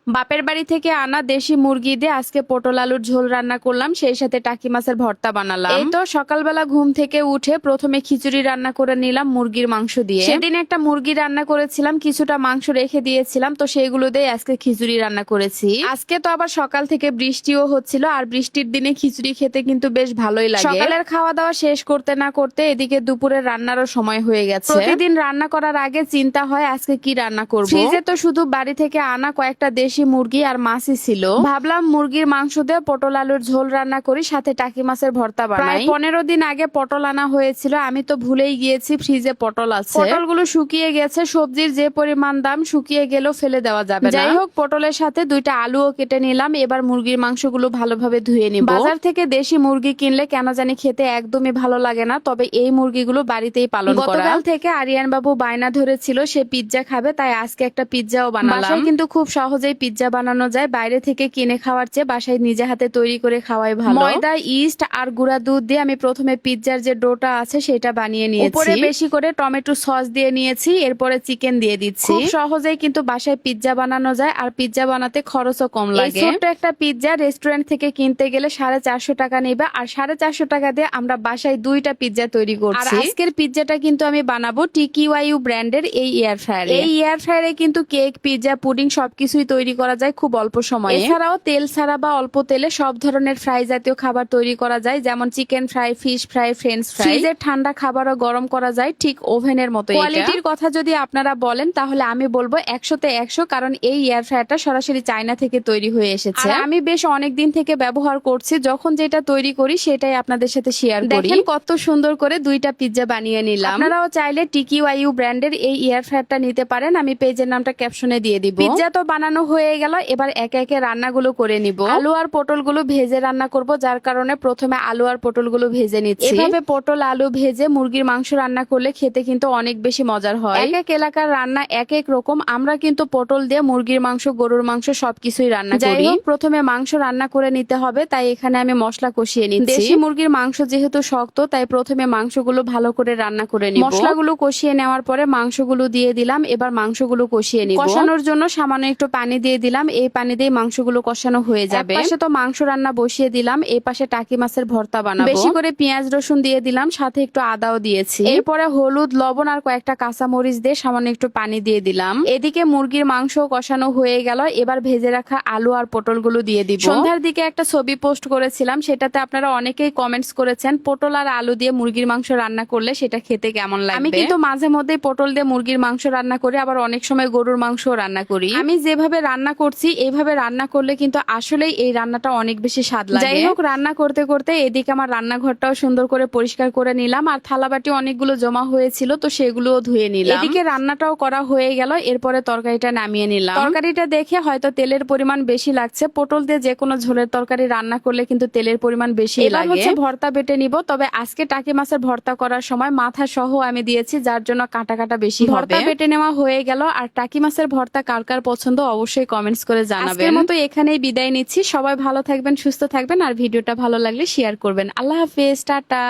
বাপের বাড়ি থেকে আনা দেশি মুরগি দিয়ে আজকে পটল আলুর ঝোল রান্না করলাম, সেই সাথে টাকি মাছের ভর্তা বানালাম। এই তো সকালবেলা ঘুম থেকে উঠে প্রথমে খিচুড়ি রান্না করে নিলাম মুরগির মাংস দিয়ে। সেদিন একটা মুরগি রান্না করেছিলাম, কিছুটা মাংস রেখে দিয়েছিলাম, তো সেগুলো দিয়ে আজকে খিচুড়ি রান্না করেছি। আজকে তো আবার সকাল থেকে বৃষ্টিও হচ্ছিল, আর বৃষ্টির দিনে খিচুড়ি খেতে কিন্তু বেশ ভালোই লাগে। সকালের খাওয়া দাওয়া শেষ করতে না করতে এদিকে দুপুরের রান্নারও সময় হয়ে গেছে। প্রতিদিন রান্না করার আগে চিন্তা হয় আজকে কি রান্না করব। ফ্রিজে তো শুধু বাড়ি থেকে আনা কয়েকটা দেশি মুরগি আর মাছই ছিল। ভাবলাম মুরগির মাংস দিয়ে পটল আলুর ঝোল রান্না করি, সাথে টাকি মাছের ভর্তা বানাই। প্রায় 15 দিন আগে পটল আনা হয়েছিল, আমি তো ভুলেই গিয়েছি ফ্রিজে পটল আছে। পটলগুলো শুকিয়ে গেছে, সবজির যে পরিমাণ দাম শুকিয়ে গেলেও ফেলে দেওয়া যাবে না। যাই হোক, পটলের সাথে দুইটা আলুও কেটে নিলাম। এবার মুরগির মাংসগুলো ভালোভাবে ধুয়ে নিব। বাজার থেকে দেশি মুরগি কিনলে কেন জানি খেতে একদমই ভালো লাগে না, তবে এই মুরগিগুলো বাড়িতেই পালন করা। গতকাল থেকে আরিয়ান বাবু বায়না ধরেছিল সে পিৎজা খাবে, তাই আজকে একটা পিৎজাও বানালাম। বাসায় কিন্তু খুব সহজেই পিৎজা বানানো যায়, বাইরে থেকে কিনে খাওয়ার চেয়ে বাসায় নিজে হাতে তৈরি করে খাওয়াই ভালো। ময়দা, ইস্ট আর গুঁড়া দুধ দিয়ে আমি প্রথমে পিৎজার যে ডোটা আছে সেটা বানিয়ে নিয়েছি। উপরে বেশি করে টমেটো সস দিয়ে নিয়েছি, এরপরে চিকেন দিয়ে দিচ্ছি। খুব সহজেই কিন্তু বাসায় পিৎজা বানানো যায়, আর পিৎজা বানাতে খরচও কম লাগে। ছোট্ট একটা পিৎজা রেস্টুরেন্ট থেকে কিনতে গেলে 450 টাকা নেবে, আর 450 টাকা দিয়ে আমরা বাসায় দুইটা পিৎজা তৈরি করছি। আর আজকের পিৎজাটা কিন্তু আমি বানাবো TQYU ব্র্যান্ডের এই এয়ার ফ্রায়ারে। এই এয়ার ফ্রায়ারে কিন্তু কেক, পিৎজা, পুডিং সবকিছুই তৈরি করা যায় খুব অল্প সময়ে। এছাড়াও তেল ছাড়া বা অল্প তেলে সব ধরনের ফ্রাই জাতীয় খাবার তৈরি করা যায়, যেমন chicken fry, fish fry, French fry. ফ্রিজের ঠান্ডা খাবারও গরম করা যায় ঠিক ওভেনের মতো। কোয়ালিটির কথা যদি আপনারা বলেন তাহলে আমি বলবো 100-তে 100, কারণ এই এয়ার ফ্রায়ারটা সরাসরি চায়না থেকে তৈরি হয়ে এসেছে। আর আমি বেশ অনেকদিন থেকে ব্যবহার করছি, যখন যেটা তৈরি করি সেটাই আপনাদের সাথে শেয়ার করি। দেখেন কত সুন্দর করে দুইটা পিৎজা বানিয়ে নিলাম। আপনারাও চাইলে TQYU ব্র্যান্ডের এই এয়ার ফ্রায়ারটা নিতে পারেন, আমি পেজের নামটা ক্যাপশনে দিয়ে দিব। পিৎজা তো বানানো হয়ে গেল, এবার একে একে রান্নাগুলো করে নিব। আলু আর পটলগুলো ভেজে রান্না করব, যার কারণে প্রথমে আলু আর পটলগুলো ভেজে নিচ্ছি। এভাবে পটল আলু ভেজে মুরগির মাংস রান্না করলে খেতে কিন্তু অনেক বেশি মজার হয়। এক এক এলাকার রান্না এক এক রকম, আমরা কিন্তু পটল দিয়ে মুরগির মাংস, গরুর মাংস সবকিছুই রান্না করি। যাই হোক, প্রথমে মাংস রান্না করে নিতে হবে, তাই এখানে আমি মশলা কষিয়ে নিচ্ছি। দেশি মুরগির মাংস যেহেতু শক্ত, তাই প্রথমে মাংসগুলো ভালো করে রান্না করে নিব। মশলাগুলো কষিয়ে নেওয়ার পরে মাংসগুলো দিয়ে দিলাম। এবার মাংসগুলো কষিয়ে নিব। কষানোর জন্য সামান্য একটু পানি দিয়ে দিলাম, এই পানি দিয়ে মাংসগুলো কষানো হয়ে যাবে। এক পাশে তো মাংস রান্না বসিয়ে দিলাম, এই পাশে টাকি মাছের ভর্তা বানাবো। বেশি করে পেঁয়াজ রসুন দিয়ে দিলাম, সাথে একটু আদাও দিয়েছি। এরপরে হলুদ, লবণ আর কয়েকটা কাঁচা মরিচ দিয়ে সামান্য একটু পানি দিয়ে দিলাম। এদিকে মুরগির মাংস কষানো হয়ে গেল, এবার ভেজে রাখা আলু আর পটলগুলো দিয়ে দিব। সন্ধ্যার দিকে একটা ছবি পোস্ট করেছিলাম, সেটাতে আপনারা অনেকেই কমেন্টস করেছেন পটল আর আলু দিয়ে মুরগির মাংস রান্না করলে সেটা খেতে কেমন লাগবে। আমি কিন্তু মাঝে মধ্যে পটল দিয়ে মুরগির মাংস রান্না করি, আবার অনেক সময় গরুর মাংস রান্না করি। আমি যেভাবে রান্না করছি এইভাবে রান্না করলে কিন্তু আসলেই এই রান্নাটা অনেক বেশি স্বাদ লাগে। যাই হোক, রান্না করতে করতে এদিকে আমার রান্নাঘরটাও সুন্দর করে পরিষ্কার করে নিলাম, আর থালাবাটি অনেকগুলো জমা হয়েছিল, তো সেগুলোও ধুয়ে নিলাম। এদিকে রান্নাটাও করা হয়ে গেল, এরপরে তরকারিটা নামিয়ে নিলাম। তরকারিটা দেখে হয়তো তেলের পরিমাণ বেশি লাগছে, পটল দিয়ে যে কোনো ঝোলের তরকারি রান্না করলে কিন্তু তেলের পরিমাণ বেশি লাগে। হচ্ছে ভর্তা বেটে নিব, তবে আজকে টাকি মাছের ভর্তা করার সময় মাথা সহ আমি দিয়েছি, যার জন্য কাটা কাটা বেশি হবে। ভর্তা বেটে নেওয়া হয়ে গেল, আর টাকি মাছের ভর্তা কার কার পছন্দ অবশ্যই কমেন্টস করে জানাবেন। আজকের মতো এখানেই বিদায় নিচ্ছি। সবাই ভালো থাকবেন, সুস্থ থাকবেন, আর ভিডিওটা ভালো লাগলে শেয়ার করবেন। আল্লাহ হাফেজ, টাটা।